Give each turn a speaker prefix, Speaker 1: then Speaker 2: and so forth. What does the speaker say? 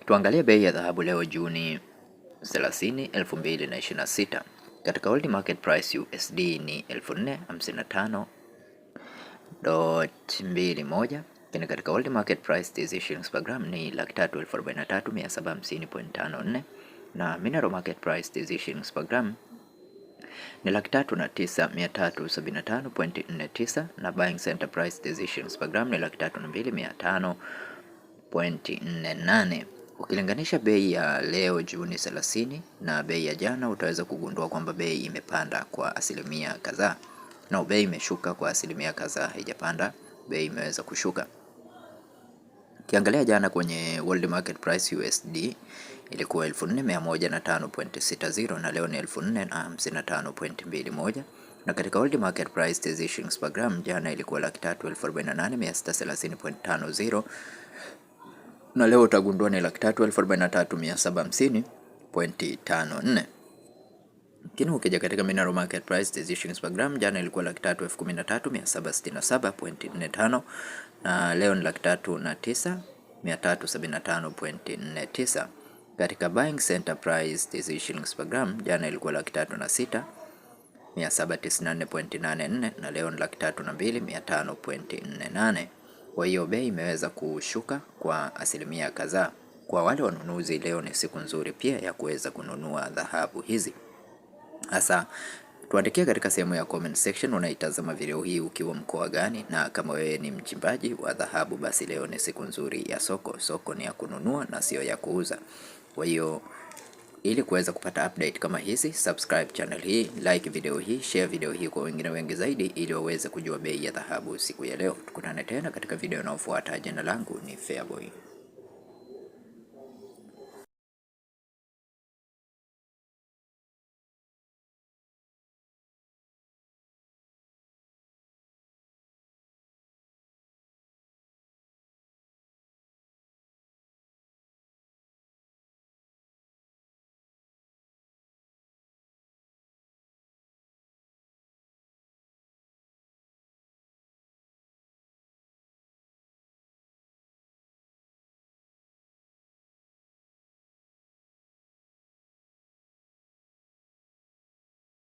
Speaker 1: Tuangalie bei ya dhahabu leo Juni 30, 2026. Katika World Market Price USD ni 4050.21. Lakini katika World Market Price TZ shillings per gram ni 343,750.54 na Mineral Market Price TZ shillings per gram ni 309,375.49 na Buying Center Price TZ shillings per gram ni 302,500.48. Ukilinganisha bei ya leo Juni 30 na bei ya jana, utaweza kugundua kwamba bei imepanda kwa asilimia kadhaa na bei imeshuka kwa asilimia kadhaa, haijapanda, bei imeweza kushuka. Ukiangalia jana kwenye World Market Price USD ilikuwa 4105.60 na leo ni 4055.21, na katika World Market Price TZ shillings per gram jana ilikuwa 348,630.50 na leo utagundua ni 343,750.54. Lakini ukija katika Mineral Market Price TZ shillings per gram jana ilikuwa 313,767.45 na leo ni 309,375.49. Katika Buying Center Price TZ shillings per gram jana ilikuwa 306,794.84 na leo ni 302,500.48. Kwa hiyo bei imeweza kushuka kwa asilimia kadhaa. Kwa wale wanunuzi, leo ni siku nzuri pia ya kuweza kununua dhahabu hizi. Hasa tuandikie katika sehemu ya comment section unaitazama video hii ukiwa mkoa gani, na kama wewe ni mchimbaji wa dhahabu, basi leo ni siku nzuri ya soko. Soko ni ya kununua na sio ya kuuza. Kwa hiyo ili kuweza kupata update kama hizi, subscribe channel hii, like video hii, share video hii kwa wengine wengi zaidi ili waweze kujua bei ya dhahabu siku ya leo. Tukutane tena katika video inayofuata. Jina langu ni Feaboy.